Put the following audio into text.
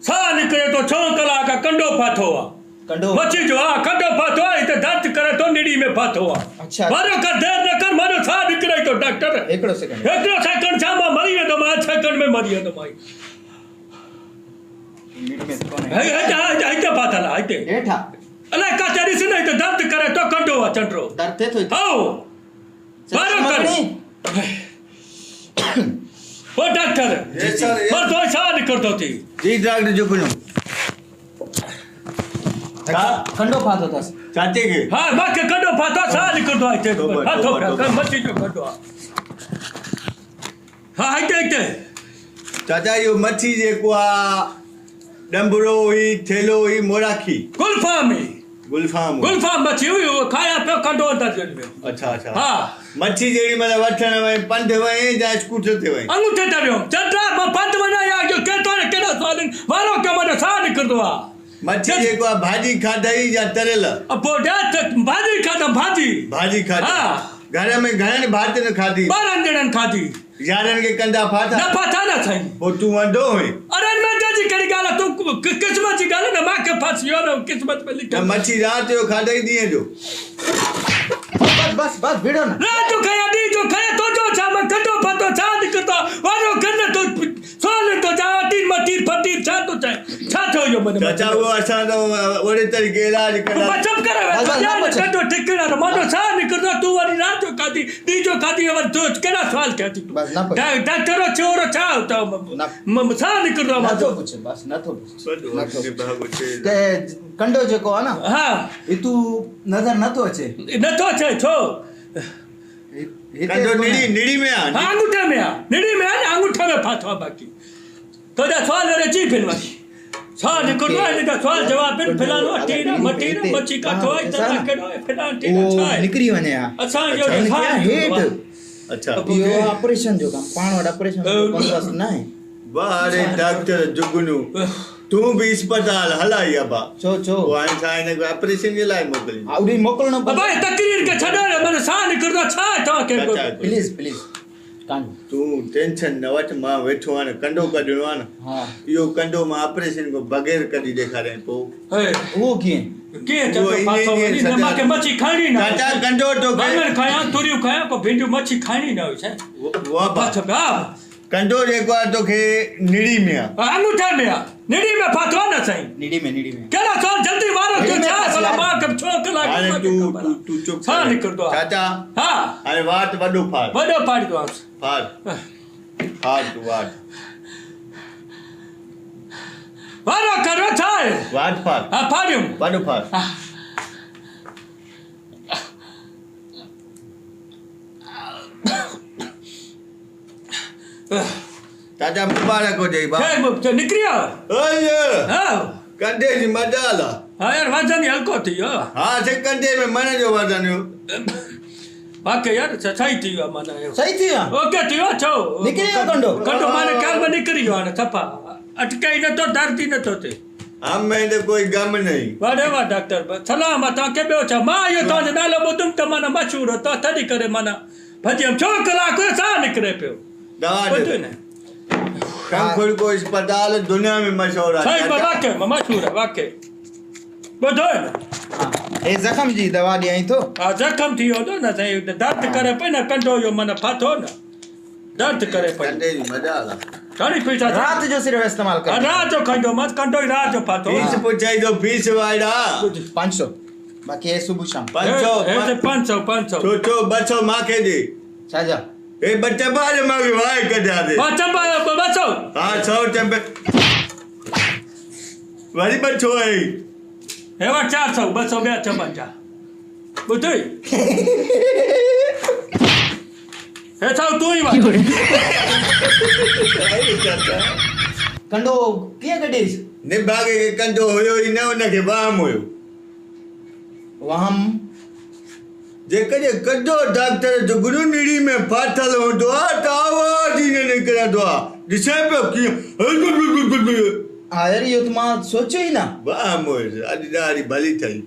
सा निकरे तो 6 कलाक कंडो फाथो आ कंडो मच्छी जो आ कंडो फाथो आ इते दर्द करे तो निड़ी में फाथो आ अच्छा मारो कर देर न कर मारो सा निकरे तो डॉक्टर एकड़ो सेकंड छामा मरी है तो मैं सेकंड में मरी है तो भाई मीट में कौन है है इते फाथला इते एठा अले का चरी से नहीं तो दर्द करे तो कंडो आ चंड्रो दर्द थे तो आओ मारो कर ओ डॉक्टर पर तो सा निकल दो थी जी डॉक्टर जुगनू कंडो फातो था चाचे के हाँ माँ के कंडो फातो सा निकल दो आइते फातो कर मच्छी जो कंडो हाँ आइते चाचा यो मच्छी जेको आ डंबरो ही थेलो ही मोराखी गुलफाम मच्छी हुई खाया पे कंडो अंदर जन में अच्छा अच्छा हाँ मच्छी जेड़ी मतलब वठण में पंध वई या स्कूटर ते वई अंगूठे तरियो चंद्रा पंत वना या जो केतो ने केड़ा सालन वारो के मने सा निकल दो आ मच्छी जेको आ भाजी खाधई या तरेल अब बोडा भाजी खाता भाजी खाधी हाँ घर में घणन भात न खाधी 12 ॼणनि खाधी यारन के कंदा फाथा न फाथा न साईं वो तू वंडो है अरे मैं जी कड़ी गाल तू किस्मत जी गाल न मां के फासियो न किस्मत में लिखा मच्छी रात जो खाधई दिए जो बस भिड़ो ना रात जो खाया दी जो खाया तो जो छा मैं कंडो फातो छा निकतो वारो करने तो सोले तो जा तीन मतीर फटीर छा तो छा थो यो मने चाचा वो असा तो ओरे तरीके इलाज करा बचप करे कंडो टिकड़ा न मानो छा निकतो तू वाली रात जो खादी दी जो खादी अब तो केड़ा सवाल क्या थी बस ना डॉक्टर छोरो छा तो छा निकतो ना तो पूछ बस ना तो पूछ पूछ ते कंडो जेको आ ना हां ई तू नजर न तो अचे न तो अचे छो कंडो निड़ी में आ अंगूठे में आ निड़ी में आ अंगूठे में फाथो बाकी तो जा सवाल रे जी फिलवाई सवाल निकल रहा है सवाल जवाब फिर फिलानो टीना मटीना मच्छी का तो इतना केडो फिलान टीना छा निकरी वने आ अच्छा यो छा हेट अच्छा यो ऑपरेशन जो काम पाण वड ऑपरेशन बंदोबस्त ना है वाह रे डॉक्टर जुगनू तू भी अस्पताल हलाई अबा चो वो आए साइन को ऑपरेशन के लाइ मोकली आवडी मोकलनो भाई तकरीर के छडो मन सा निकल दो छा तो के प्लीज कान तू टेंशन न वठ मां वेठो आने कंडो कढणो आने हां यो कंडो मां ऑपरेशन को बगैर कढी देखारे पो वो के चतो फाथो न मां के मच्छी खानी ना चाचा कंडो तो मैं खाया तुरियो खाया को भिंडी मच्छी खानी ना हो छे वो अच्छा बा कंडो जेको आ तोखे निड़ी में आ अंगूठे में आ निड़ी में फाथो ना सही निड़ी में केड़ा सो जल्दी मारो क्यों छा भला मां कब 6 कलाक अरे तू चुप सा निकल दो चाचा हां अरे वाट वडो फाड़ वडो फाड़ दो फाड़ तू वाट वारो करो छा वाट फाड़ हां फाड़ियो वडो फाड़ चाचा मुबारक हो जाई बा खैर निकरिया ओए हां कंडे जी मजाला हां यार वजन हल्को थियो हां से कंडे में मन जो वजन हो बाकी यार सही थियो माने सही थी ओके थियो छो निकरियो कंडो माने काल में निकरियो ने छपा अटकाई न तो दर्दी न तो ते हम में तो कोई गम नहीं वाडे वा डॉक्टर सलाम ता के बेओ छ मां यो तो नालो बुदुम त माने मशहूर तो तडी करे माने भजी हम 6 कलाक सा निकरे पियो दवा दे ने कंखुर को अस्पताल दुनिया में मशहूर है सही बाबा के मशहूर है वाके बधो हां ए जख्म जी दवा दी आई तो आ जख्म थियो तो ना सही दर्द करे पे ना कंडो यो माने फाथो ना दर्द करे पे कंडे जी मजाला सारी पैसा रात जो सिर्फ इस्तेमाल कर रात जो कंडो मत कंडो रात जो फाथो फीस पूछाई तो फीस वाइडा 500 बाकी है सुबह शाम 500 ऐसे 500 छोटो बच्चो माखे दे साजा ए बच्चा बाल मागे भाई कटा दे बच्चो हां 100 चंपे वाली बच्चो है हे वा 400 200 बे चंपा बुझई हे थाउ तू ही वा कंडो किए गडीस ने भागे के कंडो होयो ही न उनके बाम होयो वहम जेकॾहिं कॾो डॉक्टर जुगनू निड़ी में फाथल हूंदो आहे त आवाज़ ई न निकिरंदो आहे ॾिसे पियो कीअं यार ये तो मां सोचो ही ना वाह मोर अॼु ॾाढी भली ठही